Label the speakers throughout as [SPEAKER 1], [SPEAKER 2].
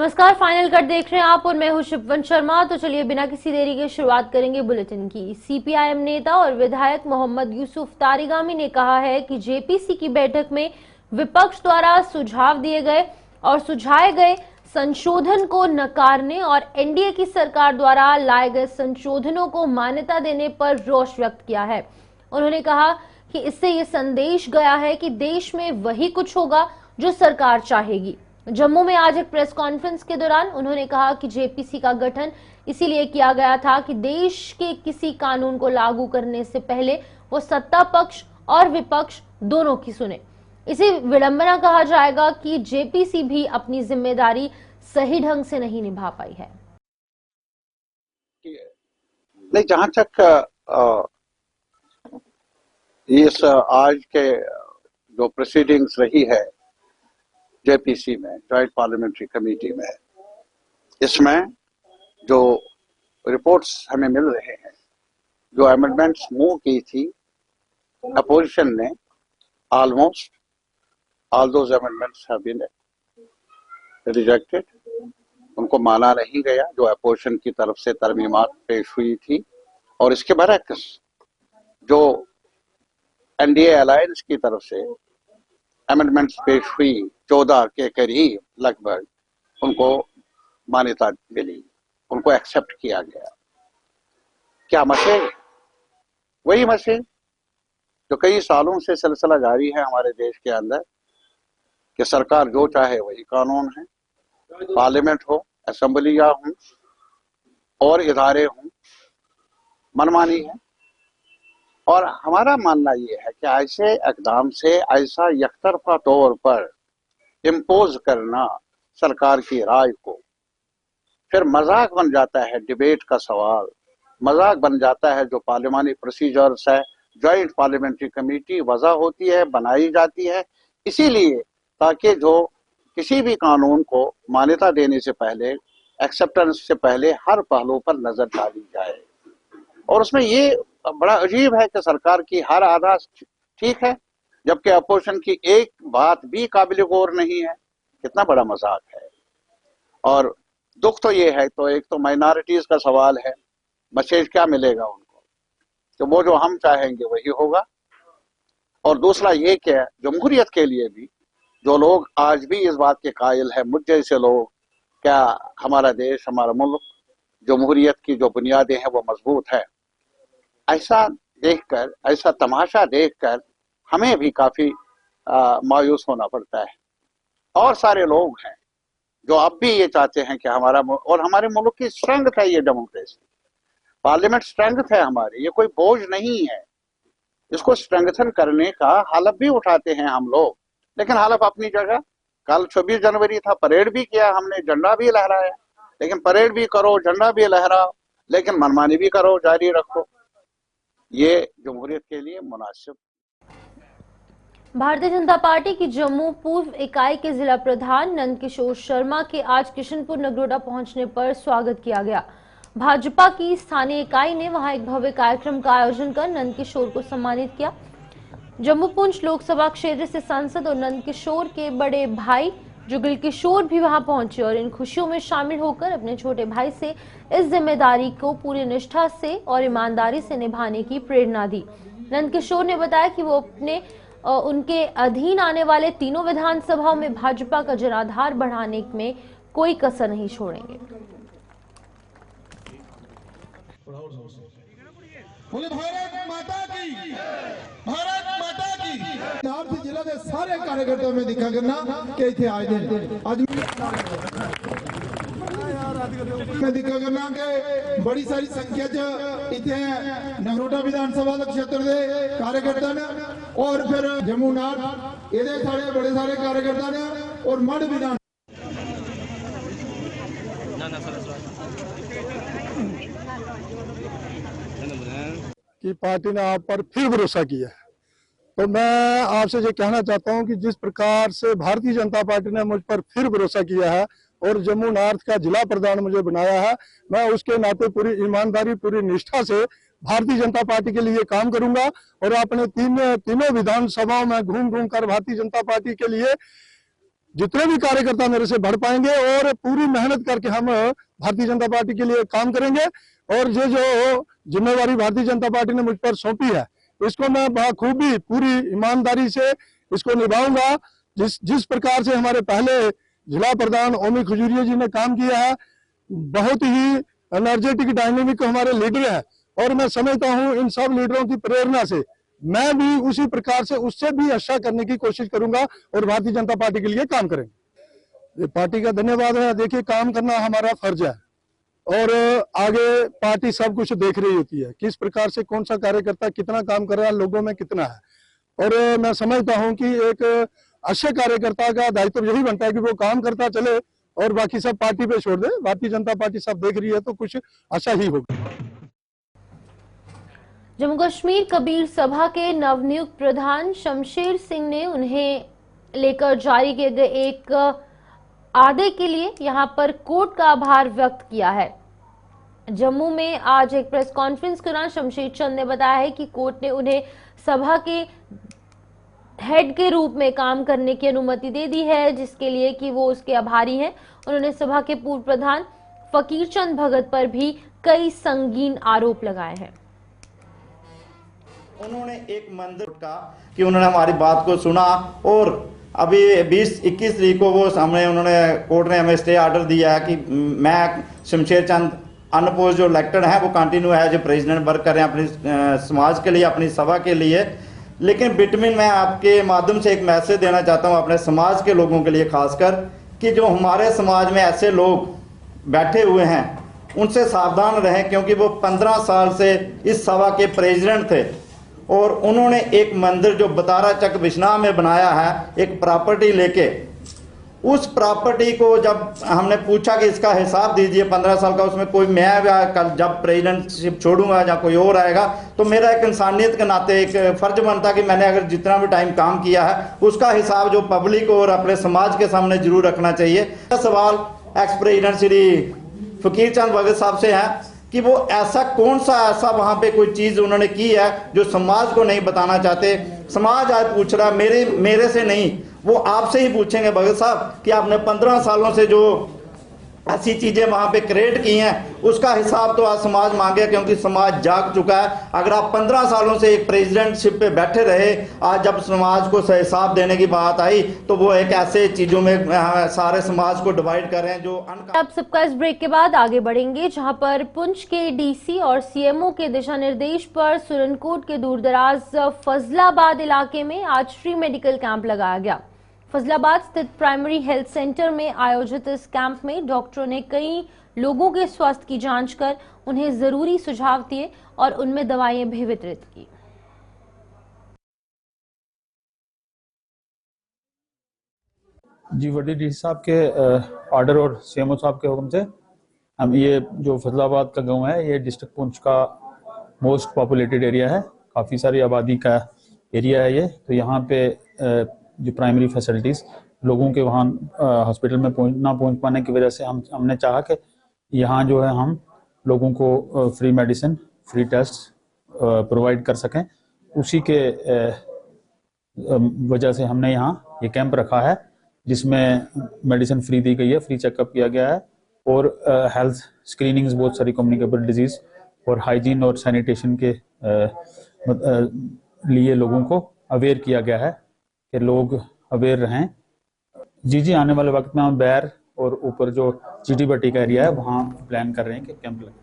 [SPEAKER 1] नमस्कार, final cut देख रहे हैं आप और मैं हूं शिववंत शर्मा। तो चलिए बिना किसी देरी के शुरुआत करेंगे बुलेटिन की। सीपीआईएम नेता और विधायक मोहम्मद यूसुफ तारिगामी ने कहा है कि जेपीसी की बैठक में विपक्ष द्वारा सुझाव दिए गए और सुझाए गए संशोधन को नकारने और एनडीए की सरकार द्वारा लाए गए संशोधनों को मान्यता देने पर रोष व्यक्त किया है। उन्होंने कहा कि इससे ये संदेश गया है कि देश में वही कुछ होगा जो सरकार चाहेगी। जम्मू में आज एक प्रेस कॉन्फ्रेंस के दौरान उन्होंने कहा कि जेपीसी का गठन इसीलिए किया गया था कि देश के किसी कानून को लागू करने से पहले वो सत्ता पक्ष और विपक्ष दोनों की सुने। इसे विडंबना कहा जाएगा कि जेपीसी भी अपनी जिम्मेदारी सही ढंग से नहीं निभा पाई है।
[SPEAKER 2] नहीं, जहां तक इस आज के जो प्रोसीडिंग्स रही है जेपीसी में, जॉइंट पार्लियामेंट्री कमेटी में, इसमें जो रिपोर्ट्स हमें मिल रहे हैं, जो अमेंडमेंट्स मूव की थी अपोजिशन ने, almost all those amendments have been rejected. उनको माना नहीं गया जो अपोजिशन की तरफ से तरमीमात पेश हुई थी। और इसके बरक्स जो एनडीए अलायंस की तरफ से अमेंडमेंट्स पेश हुई 14 के करीब लगभग, उनको मान्यता मिली, उनको एक्सेप्ट किया गया। क्या मैसेज? वही मैसेज जो कई सालों से सिलसिला जारी है हमारे देश के अंदर कि सरकार जो चाहे वही कानून है, पार्लियामेंट हो, असेंबलियां हों और इदारे हों, मनमानी है। और हमारा मानना ये है कि ऐसे इकदाम से, ऐसा यकतरफा तौर पर इम्पोज करना सरकार की राय को, फिर मजाक बन जाता है डिबेट का सवाल, मजाक बन जाता है जो पार्लियामानी प्रोसीजर्स है। जॉइंट पार्लियामेंट्री कमेटी वजह होती है, बनाई जाती है इसीलिए ताकि जो किसी भी कानून को मान्यता देने से पहले, एक्सेप्टेंस से पहले हर पहलू पर नजर डाली जाए। और उसमें ये बड़ा अजीब है कि सरकार की हर आधा ठीक है जबकि अपोजिशन की एक बात भी काबिल गौर नहीं है। कितना बड़ा मजाक है। और दुख तो ये है, तो एक तो माइनॉरिटीज का सवाल है, मैसेज क्या मिलेगा उनको कि वो जो हम चाहेंगे वही होगा। और दूसरा ये कि जमहूरियत के लिए भी जो लोग आज भी इस बात के कायल है, मुझ जैसे लोग, क्या हमारा देश, हमारा मुल्क जमहूरियत की जो बुनियादें हैं वो मजबूत है, ऐसा देखकर, ऐसा तमाशा देखकर हमें भी काफी मायूस होना पड़ता है। और सारे लोग हैं जो अब भी ये चाहते हैं कि हमारा और हमारे मुल्क की स्ट्रेंथ है ये डेमोक्रेसी, पार्लियामेंट स्ट्रेंथ है हमारी, ये कोई बोझ नहीं है। इसको स्ट्रेंथन करने का हलफ भी उठाते हैं हम लोग, लेकिन हलफ अपनी जगह। कल 26 जनवरी था, परेड भी किया हमने, झंडा भी लहराया, लेकिन परेड भी करो, झंडा भी लहराओ, लेकिन मनमानी भी करो, जारी रखो, ये जमहूरियत के लिए मुनासिब।
[SPEAKER 1] भारतीय जनता पार्टी की जम्मू पूर्व इकाई के जिला प्रधान नंदकिशोर शर्मा के आज किशनपुर नगरोटा पहुंचने पर स्वागत किया गया। भाजपा की स्थानीय इकाई ने वहां एक भव्य कार्यक्रम का आयोजन कर नंदकिशोर को सम्मानित किया। जम्मू पुंछ लोकसभा क्षेत्र से सांसद और नंदकिशोर के बड़े भाई जुगल किशोर भी वहां पहुंचे और इन खुशियों में शामिल होकर अपने छोटे भाई से इस जिम्मेदारी को पूरी निष्ठा से और ईमानदारी से निभाने की प्रेरणा दी। नंदकिशोर ने बताया कि वो अपने उनके अधीन आने वाले तीनों विधानसभाओं में भाजपा का जनाधार बढ़ाने में कोई कसर नहीं छोड़ेंगे।
[SPEAKER 3] भारत माता की, भारत माता की। नॉर्थ जिला के सारे कार्यकर्ताओं में दिखा करना कि इतने आए दिन आज में दिखा करना के बड़ी सारी संख्या च इतने नगरोटा विधानसभा क्षेत्र के कार्यकर्ता ने और फिर जम्मू नॉर्थ ये सारे बड़े सारे कार्यकर्ता ने और मड विधान
[SPEAKER 4] कि पार्टी ने आप पर फिर भरोसा किया है। तो मैं आपसे ये कहना चाहता हूं कि जिस प्रकार से भारतीय जनता पार्टी ने मुझ पर फिर भरोसा किया है और जम्मू नॉर्थ का जिला प्रधान मुझे बनाया है, मैं उसके नाते पूरी ईमानदारी, पूरी निष्ठा से भारतीय जनता पार्टी के लिए काम करूंगा और अपने तीनों विधानसभाओं में घूम घूम कर भारतीय जनता पार्टी के लिए जितने भी कार्यकर्ता मेरे से बढ़ पाएंगे और पूरी मेहनत करके हम भारतीय जनता पार्टी के लिए काम करेंगे। और ये जो जिम्मेवारी भारतीय जनता पार्टी ने मुझ पर सौंपी है, इसको मैं बखूबी पूरी ईमानदारी से इसको निभाऊंगा। जिस प्रकार से हमारे पहले जिला प्रधान ओमी खजूरिया जी ने काम किया है, बहुत ही एनर्जेटिक डायनेमिक हमारे लीडर है, और मैं समझता हूं इन सब लीडरों की प्रेरणा से मैं भी उसी प्रकार से उससे भी अच्छा करने की कोशिश करूंगा और भारतीय जनता पार्टी के लिए काम करेंगे। पार्टी का धन्यवाद है। देखिए, काम करना हमारा फर्ज है और आगे पार्टी सब कुछ देख रही होती है, किस प्रकार से कौन सा कार्यकर्ता कितना काम कर रहा है, लोगों में कितना है। और मैं समझता हूं कि एक अच्छे कार्यकर्ता का दायित्व यही बनता है कि वो काम करता चले और बाकी सब पार्टी पे छोड़ दे। भारतीय जनता पार्टी सब देख रही है तो कुछ अच्छा ही होगा।
[SPEAKER 1] जम्मू कश्मीर कबीर सभा के नवनियुक्त प्रधान शमशेर सिंह ने उन्हें लेकर जारी किए गए एक आदेश के लिए यहां पर कोर्ट का आभार व्यक्त किया है। जम्मू में आज एक प्रेस कॉन्फ्रेंस के दौरान शमशेर चंद ने बताया है कि कोर्ट ने उन्हें सभा के हेड के रूप में काम करने की अनुमति दे दी है, जिसके लिए कि वो उसके आभारी हैं। उन्होंने सभा के पूर्व प्रधान फकीर चंद भगत पर भी कई संगीन आरोप लगाए हैं।
[SPEAKER 5] उन्होंने एक मंदिर का कि उन्होंने हमारी बात को सुना और अभी 20-21 तरीक को वो सामने उन्होंने कोर्ट ने हमें स्टे ऑर्डर दिया है कि मैं शमशेर चंद अनपोज जो इलेक्टेड है वो कंटिन्यू है जो प्रेसिडेंट वर्क कर रहे हैं अपनी समाज के लिए, अपनी सभा के लिए। लेकिन बिटवीन मैं आपके माध्यम से एक मैसेज देना चाहता हूँ अपने समाज के लोगों के लिए, खासकर कि जो हमारे समाज में ऐसे लोग बैठे हुए हैं उनसे सावधान रहें, क्योंकि वो 15 साल से इस सभा के प्रेसिडेंट थे और उन्होंने एक मंदिर जो बतारा चक बिश्नाह में बनाया है एक प्रॉपर्टी लेके, उस प्रॉपर्टी को जब हमने पूछा कि इसका हिसाब दीजिए 15 साल का, उसमें कोई मैं कल जब प्रेसिडेंटशिप छोड़ूंगा या कोई और आएगा तो मेरा एक इंसानियत के नाते एक फर्ज बनता कि मैंने अगर जितना भी टाइम काम किया है उसका हिसाब जो पब्लिक और अपने समाज के सामने जरूर रखना चाहिए। सवाल एक्स प्रेसिडेंट श्री फकीर चंद भगत साहब से है कि वो ऐसा कौन सा ऐसा वहां पे कोई चीज उन्होंने की है जो समाज को नहीं बताना चाहते। समाज आज पूछ रहा मेरे से नहीं, वो आपसे ही पूछेंगे भगत साहब कि आपने 15 सालों से जो ऐसी चीजें वहां पे क्रिएट की हैं उसका हिसाब तो आज समाज मांगे, क्योंकि समाज जाग चुका है। अगर आप 15 सालों से एक प्रेसिडेंटशिप पे बैठे रहे, आज जब समाज को हिसाब देने की बात आई तो वो एक ऐसे चीजों में सारे समाज को डिवाइड कर रहे हैं जो
[SPEAKER 1] अब सबका इस ब्रेक के बाद आगे बढ़ेंगे, जहां पर पुंछ के डीसी और सीएमओ के दिशा निर्देश पर सुरनकोट के दूरदराज फजलाबाद इलाके में आज फ्री मेडिकल कैंप लगाया गया। फजलाबाद स्थित प्राइमरी हेल्थ सेंटर में आयोजित इस कैंप में डॉक्टरों ने कई लोगों के स्वास्थ्य की जांच कर उन्हें जरूरी सुझाव दिए और उनमें दवाएं भी वितरित की।
[SPEAKER 6] जी, वडी डी साहब के ऑर्डर और सीएमओ साहब के हुक्म से हम ये जो फजलाबाद का गांव है ये डिस्ट्रिक्ट पुंछ का मोस्ट पॉपुलेटेड एरिया है, काफ़ी सारी आबादी का एरिया है ये। तो यहाँ पे जो प्राइमरी फैसिलिटीज़ लोगों के वहाँ हॉस्पिटल में ना पहुँच पाने की वजह से हमने चाहा कि यहाँ जो है हम लोगों को free medicine, free test provide कर सकें। उसी के वजह से हमने यहाँ ये कैंप रखा है जिसमें मेडिसिन फ्री दी गई है, फ्री चेकअप किया गया है और हेल्थ स्क्रीनिंग्स, बहुत सारी कम्युनिकेबल डिजीज़ और हाइजीन और सैनिटेशन के लिए लोगों को अवेयर किया गया है कि लोग अवेयर रहें। जी, आने वाले वक्त में हम बैर और ऊपर जो चीटी भट्टी का एरिया है वहाँ प्लान कर रहे हैं कि कैंप लगे।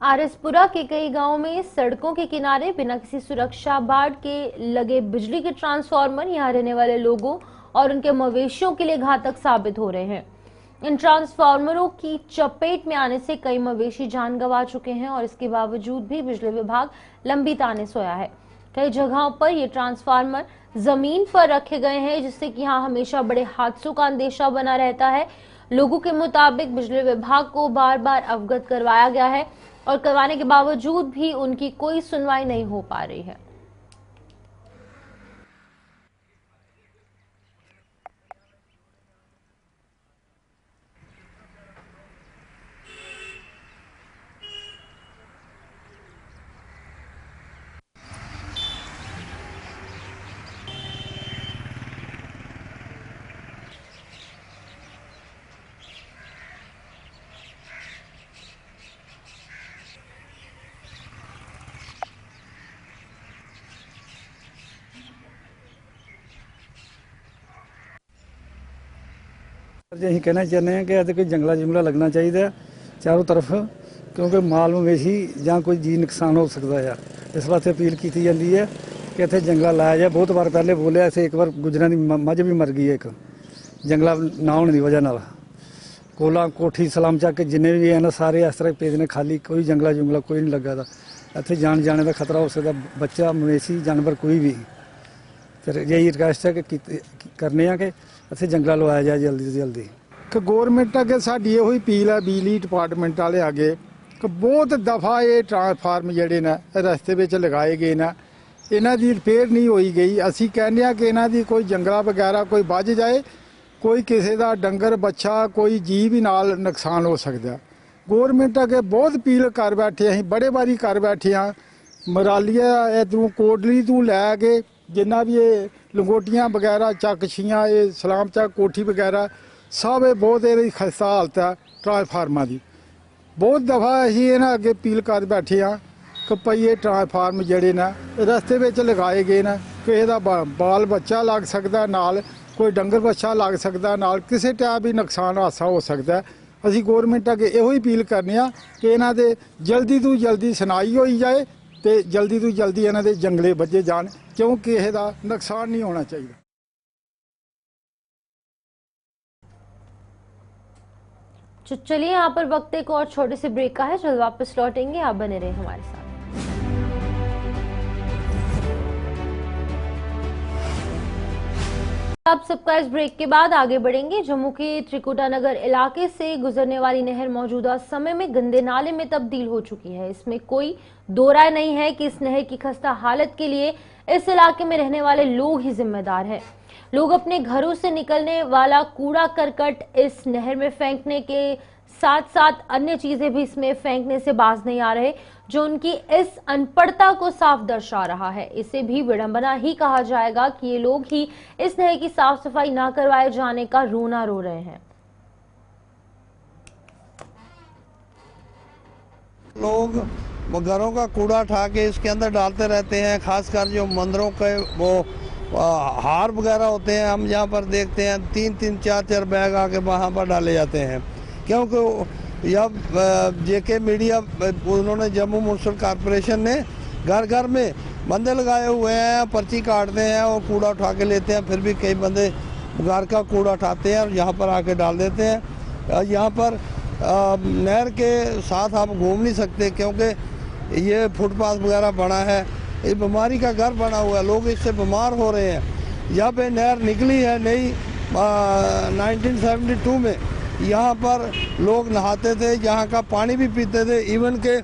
[SPEAKER 1] आरएसपुरा के कई गांवों में सड़कों के किनारे बिना किसी सुरक्षा बाड़ के लगे बिजली के ट्रांसफार्मर यहां रहने वाले लोगों और उनके मवेशियों के लिए घातक साबित हो रहे हैं। इन ट्रांसफार्मरों की चपेट में आने से कई मवेशी जान गंवा चुके हैं और इसके बावजूद भी बिजली विभाग लंबी ताने सोया है। कई जगहों पर ये ट्रांसफार्मर जमीन पर रखे गए हैं, जिससे कि यहाँ हमेशा बड़े हादसों का अंदेशा बना रहता है। लोगों के मुताबिक बिजली विभाग को बार बार अवगत करवाया गया है और करवाने के बावजूद भी उनकी कोई सुनवाई नहीं हो पा रही है।
[SPEAKER 4] यही कहना चाहते हैं कि ਇਹਦੇ ਕੋਈ ਜੰਗਲਾ ਜੁੰਗਲਾ ਲੱਗਣਾ ਚਾਹੀਦਾ ਹੈ ਚਾਰੋਂ ਤਰਫ ਕਿਉਂਕਿ ਮਾਲ ਮਵੇਸ਼ੀ ਜਾਂ ਕੋਈ ਜੀ ਨੁਕਸਾਨ ਹੋ ਸਕਦਾ ਹੈ। ਇਸ ਵਾਸਤੇ ਅਪੀਲ ਕੀਤੀ ਜਾਂਦੀ ਹੈ ਕਿ ਇੱਥੇ ਜੰਗਲਾ ਲਾਇਆ ਜਾਏ। ਬਹੁਤ ਵਾਰ ਪਹਿਲੇ ਬੋਲਿਆ ਇੱਥੇ ਇੱਕ ਵਾਰ ਗੁਜਰਾਂ ਦੀ ਮੱਝ ਵੀ ਮਰ ਗਈ ਹੈ ਇੱਕ ਜੰਗਲਾ ਨਾ ਹੋਣ ਦੀ ਵਜ੍ਹਾ ਨਾਲ। ਕੋਲਾ ਕੋਠੀ ਸਲਾਮ ਚੱਕ ਜਿੰਨੇ ਵੀ ਹਨ ਸਾਰੇ ਇਸ ਤਰ੍ਹਾਂ ਭੇਜ ਨੇ ਖਾਲੀ ਕੋਈ ਜੰਗਲਾ ਜੁੰਗਲਾ ਕੋਈ ਨਹੀਂ ਲੱਗਾ ਦਾ। ਇੱਥੇ ਜਾਣ ਜਾਣੇ ਦਾ ਖਤਰਾ ਹੋ ਸਕਦਾ ਬੱਚਾ ਮਵੇਸ਼ੀ ਜਾਨਵਰ ਕੋਈ ਵੀ। ਫਿਰ यही रिक्वेस्ट है कि करने आ कि ਇੱਥੇ ਜੰਗਲਾ ਲਵਾਇਆ ਜਾਏ ਜਲਦੀ ਤੋਂ ਜਲਦੀ।
[SPEAKER 3] ਕਿ ਗੌਰਮੈਂਟ ਅੱਗੇ ਸਾਡੀ ਇਹੋ ਹੀ ਅਪੀਲ ਹੈ ਬਿਜਲੀ ਡਿਪਾਰਟਮੈਂਟ ਵਾਲੇ ਅੱਗੇ ਕਿ ਬਹੁਤ ਦਫਾ ਇਹ ਟਰਾਂਸਫਾਰਮ ਜਿਹੜੇ ਨੇ ਰਸਤੇ ਵਿੱਚ ਲਗਾਏ ਗਏ ਨੇ ਇਹਨਾਂ ਦੀ ਰਿਪੇਅਰ ਨਹੀਂ ਹੋਈ ਗਈ। ਅਸੀਂ ਕਹਿੰਦੇ ਆ ਕਿ ਇਹਨਾਂ ਦੀ ਕੋਈ ਜੰਗਲਾ ਵਗੈਰਾ ਕੋਈ ਵੱਜ ਜਾਏ ਕੋਈ ਕਿਸੇ ਦਾ ਡੰਗਰ ਬੱਚਾ ਕੋਈ ਜੀਵ ਵੀ ਨਾਲ ਨੁਕਸਾਨ ਹੋ ਸਕਦਾ। ਗੌਰਮੈਂਟ ਅੱਗੇ ਬਹੁਤ ਅਪੀਲ ਕਰ ਬੈਠੇ ਅਸੀਂ ਬੜੇ ਵਾਰੀ ਕਰ ਬੈਠੇ ਆ ਮਰਾਲੀਆ ਇੱਧਰੋਂ ਕੋਟਲੀ ਤੋਂ ਲੈ ਕੇ ਜਿੰਨਾ ਵੀ ਇਹ ਲੰਗੋਟੀਆਂ ਵਗੈਰਾ ਚੱਕਛੀਆਂ ਇਹ ਸਲਾਮ ਚੱਕ ਕੋਠੀ ਵਗੈਰਾ ਸਭ ਇਹ ਬਹੁਤ ਇਹਦੀ ਖਸਤਾ ਹਾਲਤ ਹੈ ਟਰਾਂਸਫਾਰਮਾਂ ਦੀ। ਬਹੁਤ ਦਫਾ ਅਸੀਂ ਇਹਨਾਂ ਅੱਗੇ ਅਪੀਲ ਕਰ ਬੈਠੇ ਆ ਕਿ ਭਈ ਇਹ ਟਰਾਂਸਫਾਰਮ ਜਿਹੜੇ ਨੇ ਰਸਤੇ ਵਿੱਚ ਲਗਾਏ ਗਏ ਨੇ ਕਿਸੇ ਦਾ ਬਾਲ ਬੱਚਾ ਲੱਗ ਸਕਦਾ ਨਾਲ ਕੋਈ ਡੰਗਰ ਬੱਚਾ ਲੱਗ ਸਕਦਾ ਨਾਲ ਕਿਸੇ ਟਾਈਮ ਵੀ ਨੁਕਸਾਨ ਹਾਦਸਾ ਹੋ ਸਕਦਾ। ਅਸੀਂ ਗੌਰਮੈਂਟ ਅੱਗੇ ਇਹੋ ਹੀ ਅਪੀਲ ਕਰਨੇ ਆ ਕਿ ਇਹਨਾਂ ਦੇ ਜਲਦੀ ਤੋਂ ਜਲਦੀ ਸੁਣਾਈ ਹੋਈ ਜਾਏ ਤੇ ਜਲਦੀ ਤੋਂ ਜਲਦੀ ਇਹਨਾਂ ਦੇ ਜੰਗਲੇ ਵੱਜੇ ਜਾਣ क्योंकि ਕਿਸੇ ਦਾ ਨੁਕਸਾਨ नहीं होना चाहिए।
[SPEAKER 1] चलिए यहाँ पर वक्त एक और छोटे से ब्रेक का है, जल्द वापस लौटेंगे, आप बने रहे हमारे साथ। आप सबका इस ब्रेक के बाद आगे बढ़ेंगे। जम्मू के त्रिकुटा नगर इलाके से गुजरने वाली नहर मौजूदा समय में गंदे नाले में तब्दील हो चुकी है। इसमें कोई दो राय नहीं है कि इस नहर की खस्ता हालत के लिए इस इलाके में रहने वाले लोग ही जिम्मेदार हैं। लोग अपने घरों से निकलने वाला कूड़ा करकट इस नहर में फेंकने के साथ साथ अन्य चीजें भी इसमें फेंकने से बाज नहीं आ रहे, जो उनकी इस अनपढ़ता को साफ दर्शा रहा है। इसे भी विडंबना ही कहा जाएगा कि ये लोग ही इस नहर की साफ सफाई न करवाए जाने का रोना रो रहे हैं।
[SPEAKER 7] लोग घरों का कूड़ा उठा के इसके अंदर डालते रहते हैं, खासकर जो मंदिरों के वो हार वगैरह होते हैं हम यहाँ पर देखते हैं 3-3 4-4 बैग आके वहाँ पर डाले जाते हैं। क्योंकि जब जेके मीडिया उन्होंने जम्मू म्यूनसिपल कॉरपोरेशन ने घर घर में बंदे लगाए हुए हैं, पर्ची काटते हैं और कूड़ा उठा के लेते हैं। फिर भी कई बंदे घर का कूड़ा उठाते हैं और यहाँ पर आके डाल देते हैं। यहाँ पर नहर के साथ आप घूम नहीं सकते क्योंकि ये फुटपाथ वगैरह बना है, ये बीमारी का घर बना हुआ है, लोग इससे बीमार हो रहे हैं। यहाँ पे नहर निकली है नई 1972 में, यहाँ पर लोग नहाते थे, यहाँ का पानी भी पीते थे। इवन के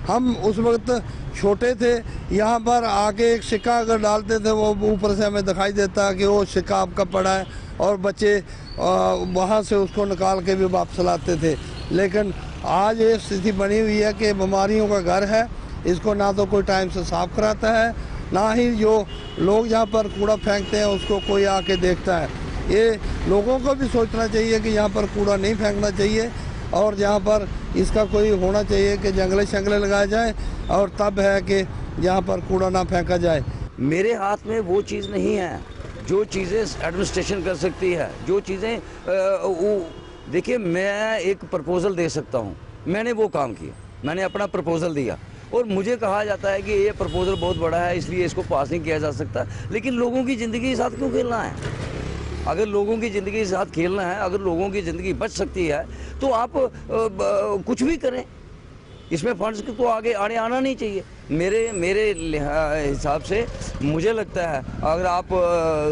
[SPEAKER 7] हम उस वक्त छोटे थे, यहाँ पर आके एक सिक्का अगर डालते थे वो ऊपर से हमें दिखाई देता कि वो सिक्का आपका पड़ा है और बच्चे वहाँ से उसको निकाल के भी वापस लाते थे। लेकिन आज ये स्थिति बनी हुई है कि बीमारियों का घर है, इसको ना तो कोई टाइम से साफ कराता है, ना ही जो लोग यहाँ पर कूड़ा फेंकते हैं उसको कोई आके देखता है। ये लोगों को भी सोचना चाहिए कि यहाँ पर कूड़ा नहीं फेंकना चाहिए और यहाँ पर इसका कोई होना चाहिए कि जंगले शंगले लगाए जाए और तब है कि यहाँ पर कूड़ा ना फेंका जाए।
[SPEAKER 8] मेरे हाथ में वो चीज़ नहीं है जो चीज़ें एडमिनिस्ट्रेशन कर सकती है, जो चीज़ें देखिए मैं एक प्रपोज़ल दे सकता हूँ, मैंने वो काम किया, मैंने अपना प्रपोज़ल दिया और मुझे कहा जाता है कि ये प्रपोज़ल बहुत बड़ा है इसलिए इसको पास नहीं किया जा सकता। लेकिन लोगों की ज़िंदगी के साथ क्यों खेलना है? अगर लोगों की ज़िंदगी के साथ खेलना है, अगर लोगों की ज़िंदगी बच सकती है तो आप कुछ भी करें, इसमें फंड्स को आगे आना नहीं चाहिए। मेरे हिसाब से मुझे लगता है अगर आप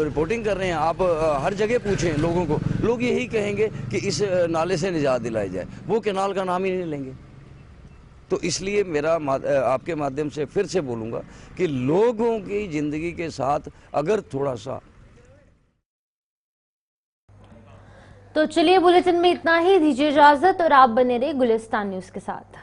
[SPEAKER 8] रिपोर्टिंग कर रहे हैं, आप हर जगह पूछें लोगों को, लोग यही कहेंगे कि इस नाले से निजात दिलाई जाए, वो कैनाल का नाम ही नहीं लेंगे। तो इसलिए मेरा आपके माध्यम से फिर से बोलूँगा कि लोगों की ज़िंदगी के साथ अगर थोड़ा सा।
[SPEAKER 1] तो चलिए बुलेटिन में इतना ही, दीजिए इजाजत और आप बने रहे गुलिस्तान न्यूज़ के साथ।